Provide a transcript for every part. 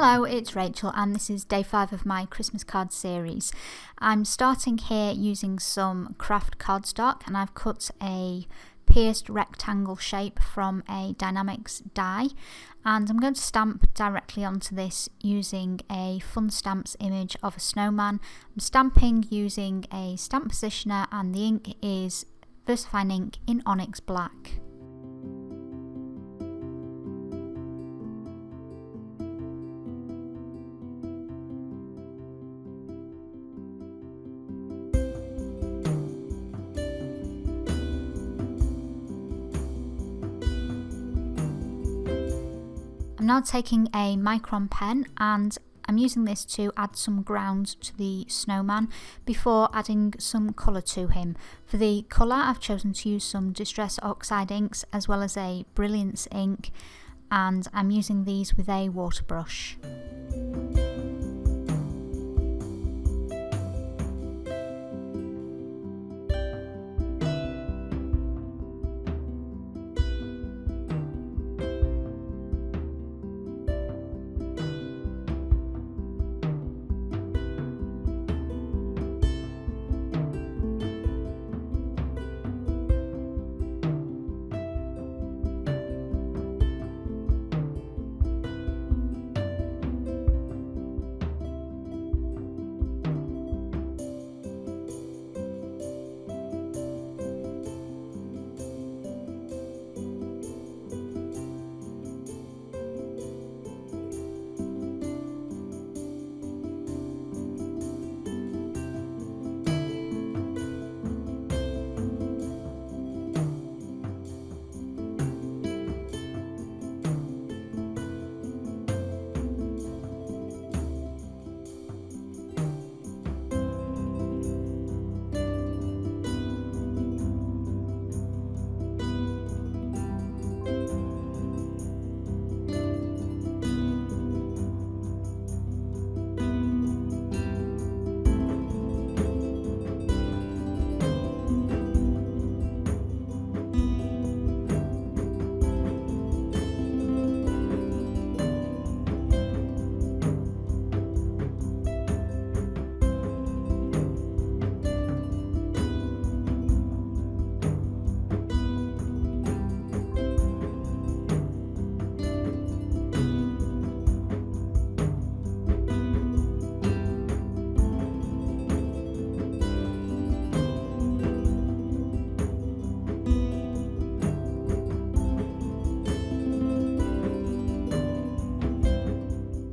Hello, it's Rachel and this is day 5 of my Christmas card series. I'm starting here using some Kraft cardstock and I've cut a pierced rectangle shape from a Dynamics die, and I'm going to stamp directly onto this using a Fun Stamps image of a snowman. I'm stamping using a stamp positioner and the ink is VersaFine ink in Onyx Black. I'm now taking a micron pen and I'm using this to add some ground to the snowman before adding some colour to him. For the colour I've chosen to use some Distress Oxide Inks as well as a Brilliance ink, and I'm using these with a water brush.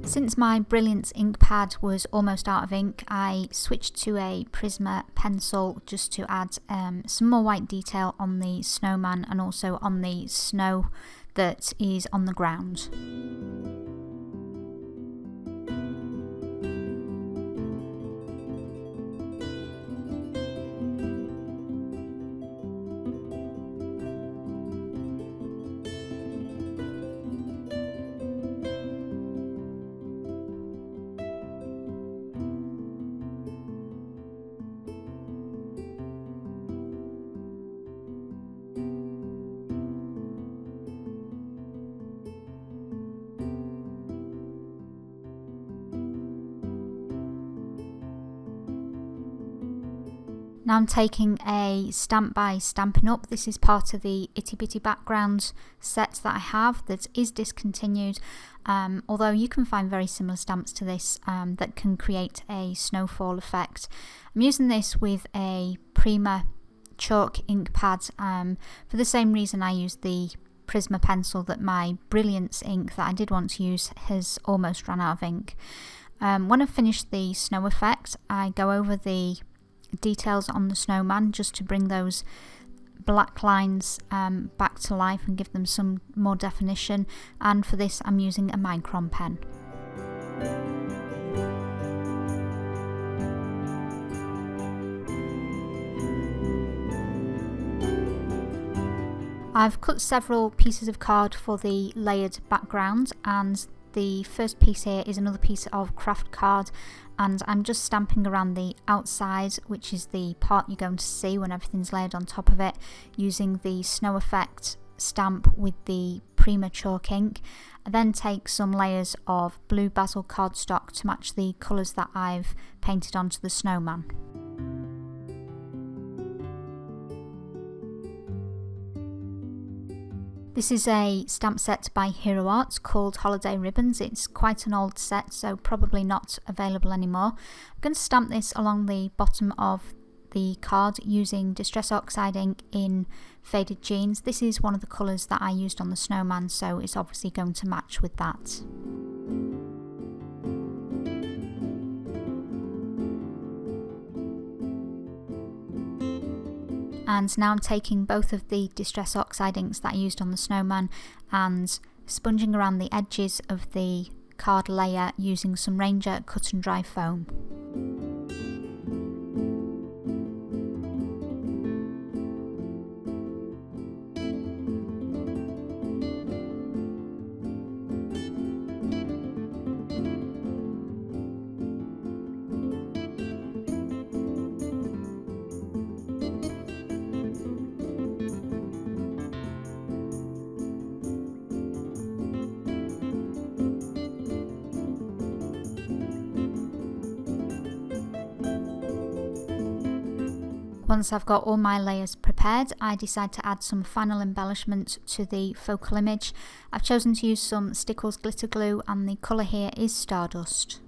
Since my Brilliance ink pad was almost out of ink, I switched to a Prisma pencil just to add some more white detail on the snowman and also on the snow that is on the ground. Now I'm taking a stamp by Stampin' Up. This is part of the Itty Bitty Background set that I have that is discontinued, although you can find very similar stamps to this that can create a snowfall effect. I'm using this with a Prima chalk ink pad for the same reason I used the Prisma pencil that my Brilliance ink that I did want to use has almost run out of ink. When I've finished the snow effect, I go over the details on the snowman just to bring those black lines back to life and give them some more definition, and for this I'm using a micron pen. I've cut several pieces of card for the layered background, and the first piece here is another piece of Kraft card, and I'm just stamping around the outside, which is the part you're going to see when everything's layered on top of it, using the snow effect stamp with the Prima chalk ink. I then take some layers of blue basil cardstock to match the colours that I've painted onto the snowman. This is a stamp set by Hero Arts called Holiday Ribbons. It's quite an old set, so probably not available anymore. I'm going to stamp this along the bottom of the card using Distress Oxide ink in Faded Jeans. This is one of the colours that I used on the snowman, so it's obviously going to match with that. And now I'm taking both of the Distress Oxide inks that I used on the snowman and sponging around the edges of the card layer using some Ranger cut and dry foam. Once I've got all my layers prepared, I decide to add some final embellishment to the focal image. I've chosen to use some Stickles Glitter Glue and the colour here is Stardust.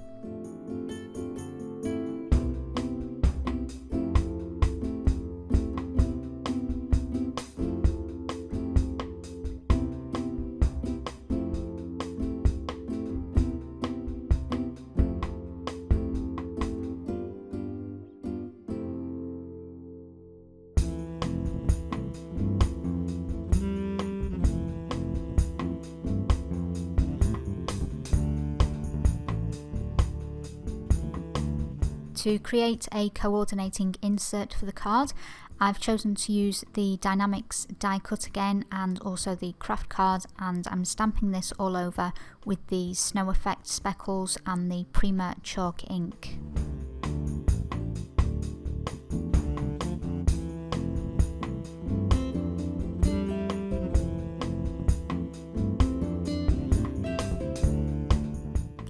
To create a coordinating insert for the card, I've chosen to use the Dynamics die cut again and also the Kraft card, and I'm stamping this all over with the snow effect speckles and the Prima chalk ink.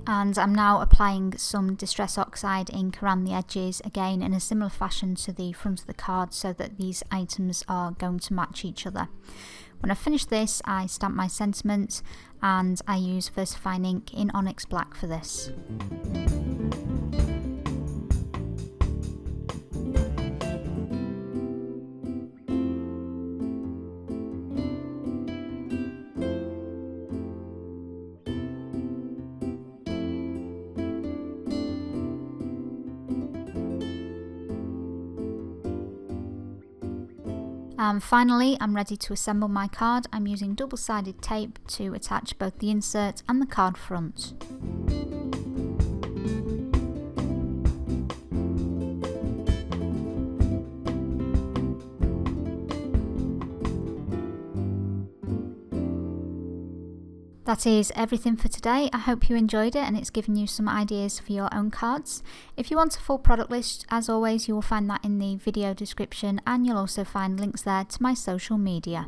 And I'm now applying some Distress Oxide ink around the edges, again in a similar fashion to the front of the card, so that these items are going to match each other. When I finish this, I stamp my sentiment and I use VersaFine ink in Onyx Black for this. Finally, I'm ready to assemble my card. I'm using double-sided tape to attach both the insert and the card front. That is everything for today. I hope you enjoyed it and it's given you some ideas for your own cards. If you want a full product list, as always, you will find that in the video description, and you'll also find links there to my social media.